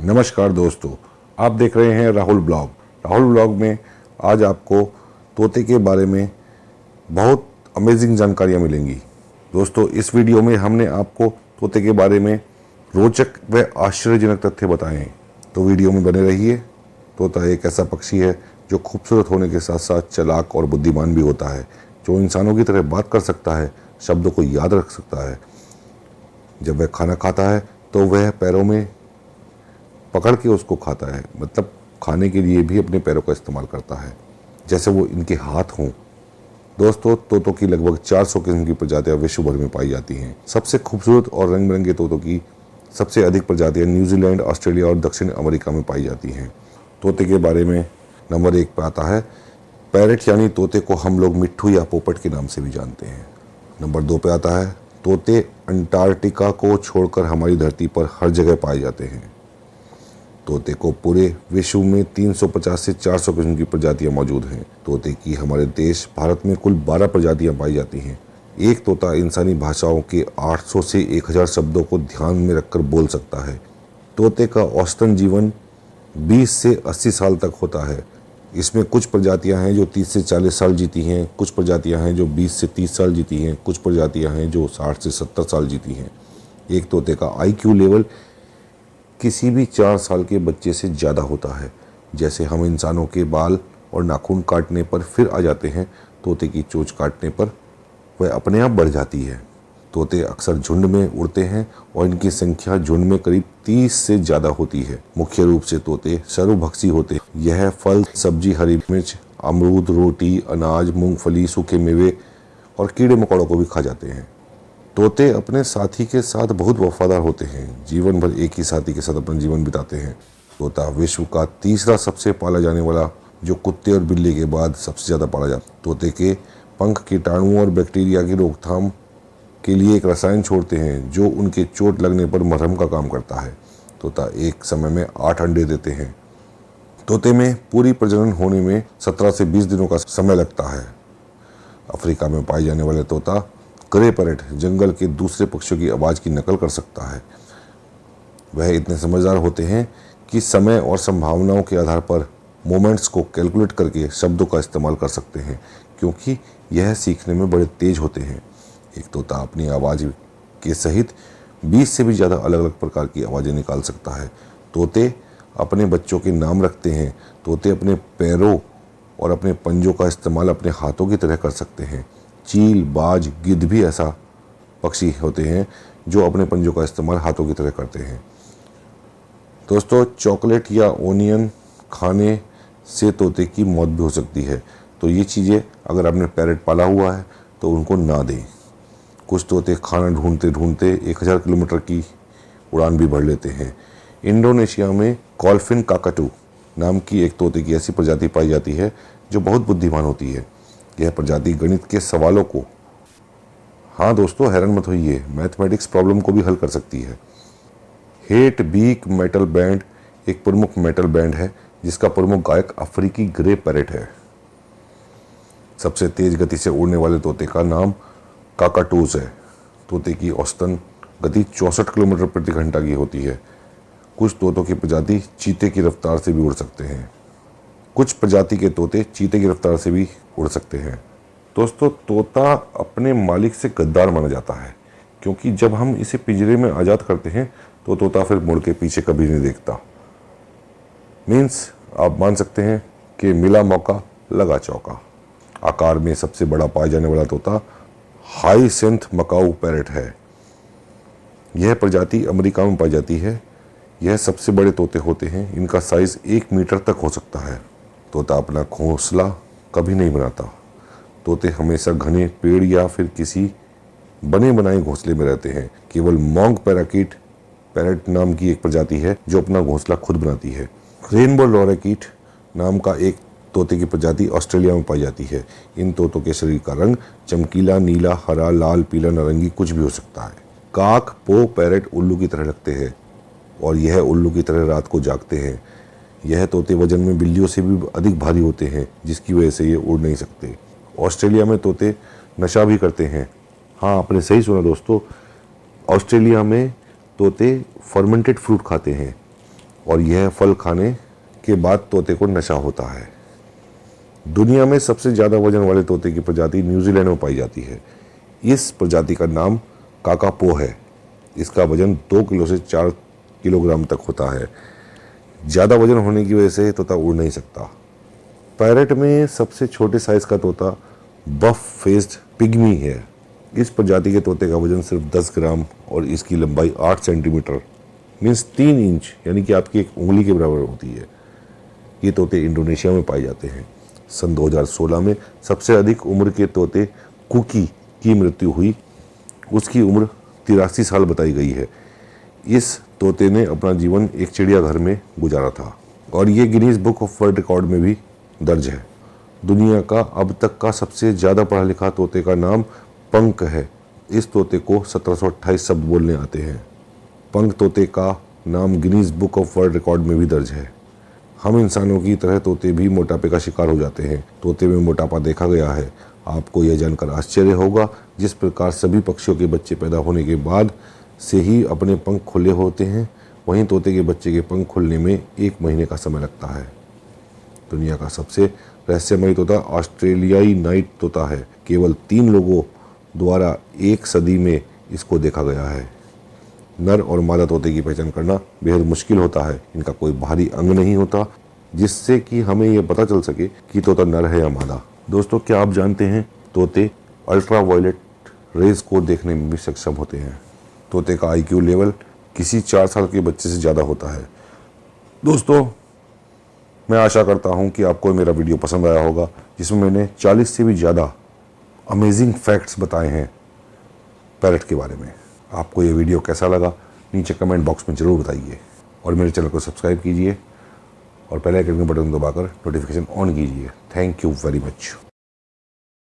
नमस्कार दोस्तों, आप देख रहे हैं राहुल ब्लॉग। राहुल ब्लॉग में आज आपको तोते के बारे में बहुत अमेजिंग जानकारियाँ मिलेंगी। दोस्तों, इस वीडियो में हमने आपको तोते के बारे में रोचक व आश्चर्यजनक तथ्य बताए हैं, तो वीडियो में बने रहिए। तोता एक ऐसा पक्षी है जो खूबसूरत होने के साथ साथ चालाक और बुद्धिमान भी होता है, जो इंसानों की तरह बात कर सकता है, शब्दों को याद रख सकता है। जब वह खाना खाता है तो वह पैरों में पकड़ के उसको खाता है, मतलब खाने के लिए भी अपने पैरों का इस्तेमाल करता है, जैसे वो इनके हाथ हों। दोस्तों, तोतों की लगभग 400 किस्म की प्रजातियां विश्व भर में पाई जाती हैं। सबसे खूबसूरत और रंग बिरंगे तोतों की सबसे अधिक प्रजातियां न्यूजीलैंड, ऑस्ट्रेलिया और दक्षिण अमेरिका में पाई जाती हैं। तोते के बारे में नंबर 1 पर आता है पैरट, यानी तोते को हम लोग मिट्ठू या पोपट के नाम से भी जानते हैं। नंबर 2 पे आता है तोते अंटार्कटिका को छोड़कर हमारी धरती पर हर जगह पाए जाते हैं। तोते को पूरे विश्व में 350 से 400 किस्म की प्रजातियां मौजूद हैं। तोते की हमारे देश भारत में कुल 12 प्रजातियां पाई जाती हैं। एक तोता इंसानी भाषाओं के 800 से 1000 शब्दों को ध्यान में रखकर बोल सकता है। तोते का औसतन जीवन 20 से 80 साल तक होता है। इसमें कुछ प्रजातियां हैं जो 30 से 40 साल जीती हैं, कुछ प्रजातियां हैं जो 20 से 30 साल जीती हैं, कुछ प्रजातियां हैं जो 60 से 70 साल जीती हैं। एक तोते का IQ लेवल किसी भी 4 साल के बच्चे से ज़्यादा होता है। जैसे हम इंसानों के बाल और नाखून काटने पर फिर आ जाते हैं, तोते की चोंच काटने पर वह अपने आप बढ़ जाती है। तोते अक्सर झुंड में उड़ते हैं और इनकी संख्या झुंड में करीब 30 से ज़्यादा होती है। मुख्य रूप से तोते सर्वभक्षी होते हैं। यह फल, सब्जी, हरी मिर्च, अमरूद, रोटी, अनाज, मूंगफली, सूखे मेवे और कीड़े मकोड़ों को भी खा जाते हैं। तोते अपने साथी के साथ बहुत वफादार होते हैं, जीवन भर एक ही साथी के साथ अपना जीवन बिताते हैं। तोता विश्व का तीसरा सबसे पाला जाने वाला, जो कुत्ते और बिल्ली के बाद सबसे ज़्यादा पाला जाता है। तोते के पंख कीटाणुओं और बैक्टीरिया की रोकथाम के लिए एक रसायन छोड़ते हैं, जो उनके चोट लगने पर मरहम का काम करता है। तोता एक समय में 8 अंडे देते हैं। तोते में पूरी प्रजनन होने में 17 से 20 दिनों का समय लगता है। अफ्रीका में पाए जाने वाले तोता ग्रे पैरेट जंगल के दूसरे पक्षियों की आवाज़ की नकल कर सकता है। वह इतने समझदार होते हैं कि समय और संभावनाओं के आधार पर मोमेंट्स को कैलकुलेट करके शब्दों का इस्तेमाल कर सकते हैं, क्योंकि यह सीखने में बड़े तेज होते हैं। एक तोता अपनी आवाज़ के सहित 20 से भी ज़्यादा अलग अलग प्रकार की आवाज़ें निकाल सकता है। तोते अपने बच्चों के नाम रखते हैं। तोते अपने पैरों और अपने पंजों का इस्तेमाल अपने हाथों की तरह कर सकते हैं। चील, बाज, गिद्ध भी ऐसा पक्षी होते हैं जो अपने पंजों का इस्तेमाल हाथों की तरह करते हैं। दोस्तों, चॉकलेट या ओनियन खाने से तोते की मौत भी हो सकती है, तो ये चीज़ें अगर आपने पैरेट पाला हुआ है तो उनको ना दें। कुछ तोते खाना ढूंढते ढूंढते 1000 किलोमीटर की उड़ान भी भर लेते हैं। इंडोनेशिया में कॉल्फिन काकाटू नाम की एक तोते की ऐसी प्रजाति पाई जाती है जो बहुत बुद्धिमान होती है। यह प्रजाति गणित के सवालों को, हाँ दोस्तों हैरान मत होइए, मैथमेटिक्स प्रॉब्लम को भी हल कर सकती है। हेट बीक मेटल बैंड एक प्रमुख मेटल बैंड है, जिसका प्रमुख गायक अफ्रीकी ग्रे पैरेट है। सबसे तेज गति से उड़ने वाले तोते का नाम काकाटूज है। तोते की औसतन गति 64 किलोमीटर प्रति घंटा की होती है। कुछ तोतों की प्रजाति चीते की रफ्तार से भी उड़ सकते हैं। कुछ प्रजाति के तोते चीते की रफ्तार से भी उड़ सकते हैं। दोस्तों, तोता अपने मालिक से गद्दार माना जाता है, क्योंकि जब हम इसे पिंजरे में आज़ाद करते हैं तो तोता फिर मुड़ के पीछे कभी नहीं देखता। मीन्स आप मान सकते हैं कि मिला मौका लगा चौका। आकार में सबसे बड़ा पाया जाने वाला तोता हाईसिंथ मकाऊ पैरेट है। यह प्रजाति अमेरिका में पाई जाती है। यह सबसे बड़े तोते होते हैं। इनका साइज 1 मीटर तक हो सकता है। तोता अपना घोंसला कभी नहीं बनाता। तोते हमेशा घने पेड़ या फिर किसी बने बनाए घोंसले में रहते हैं। केवल मॉन्ग पैरेट नाम की एक प्रजाति है जो अपना घोंसला खुद बनाती है। रेनबो लॉरेकिट नाम का एक तोते की प्रजाति ऑस्ट्रेलिया में पाई जाती है। इन तोतों के शरीर का रंग चमकीला नीला, हरा, लाल, पीला, नारंगी कुछ भी हो सकता है। काक पो पैरेट उल्लू की तरह लगते हैं और यह उल्लू की तरह रात को जागते हैं। यह तोते वजन में बिल्लियों से भी अधिक भारी होते हैं, जिसकी वजह से ये उड़ नहीं सकते। ऑस्ट्रेलिया में तोते नशा भी करते हैं। हाँ, आपने सही सुना दोस्तों, ऑस्ट्रेलिया में तोते फर्मेंटेड फ्रूट खाते हैं और यह फल खाने के बाद तोते को नशा होता है। दुनिया में सबसे ज़्यादा वजन वाले तोते की प्रजाति न्यूजीलैंड में पाई जाती है। इस प्रजाति का नाम काकापो है। इसका वजन 2 किलो से 4 किलोग्राम तक होता है। ज़्यादा वजन होने की वजह से तोता उड़ नहीं सकता। पैरेट में सबसे छोटे साइज़ का तोता बफ फेस्ड पिग्मी है। इस प्रजाति के तोते का वजन सिर्फ 10 ग्राम और इसकी लंबाई 8 सेंटीमीटर मीन्स 3 इंच यानी कि आपकी एक उंगली के बराबर होती है। ये तोते इंडोनेशिया में पाए जाते हैं। सन 2016 में सबसे अधिक उम्र के तोते कुकी की मृत्यु हुई। उसकी उम्र 83 साल बताई गई है। इस तोते ने अपना जीवन एक चिड़ियाघर में गुजारा था और ये Guinness book of world record में भी दर्ज है। दुनिया का अब तक का सबसे ज़्यादा पढ़ा लिखा तोते का नाम पंख है। इस तोते को 1728 शब्द बोलने आते हैं। पंख तोते का नाम Guinness book of world record में भी दर्ज है। हम इंसानों की तरह तोते भी मोटापे का शिकार हो जाते हैं। तोते में मोटापा देखा गया है। आपको यह जानकर आश्चर्य होगा, जिस प्रकार सभी पक्षियों के बच्चे पैदा होने के बाद से ही अपने पंख खुले होते हैं, वहीं तोते के बच्चे के पंख खुलने में 1 महीने का समय लगता है। दुनिया का सबसे रहस्यमयी तोता ऑस्ट्रेलियाई नाइट तोता है। केवल 3 लोगों द्वारा 1 सदी में इसको देखा गया है। नर और मादा तोते की पहचान करना बेहद मुश्किल होता है। इनका कोई बाहरी अंग नहीं होता जिससे कि हमें यह पता चल सके कि तोता नर है या मादा। दोस्तों, क्या आप जानते हैं तोते अल्ट्रावायलेट रेज को देखने में भी सक्षम होते हैं। तोते का IQ लेवल किसी 4 साल के बच्चे से ज़्यादा होता है। दोस्तों, मैं आशा करता हूं कि आपको मेरा वीडियो पसंद आया होगा, जिसमें मैंने 40 से भी ज़्यादा अमेजिंग फैक्ट्स बताए हैं पैरट के बारे में। आपको ये वीडियो कैसा लगा नीचे कमेंट बॉक्स में ज़रूर बताइए और मेरे चैनल को सब्सक्राइब कीजिए और बेल आइकन के बटन दबाकर नोटिफिकेशन ऑन कीजिए। Thank you very much.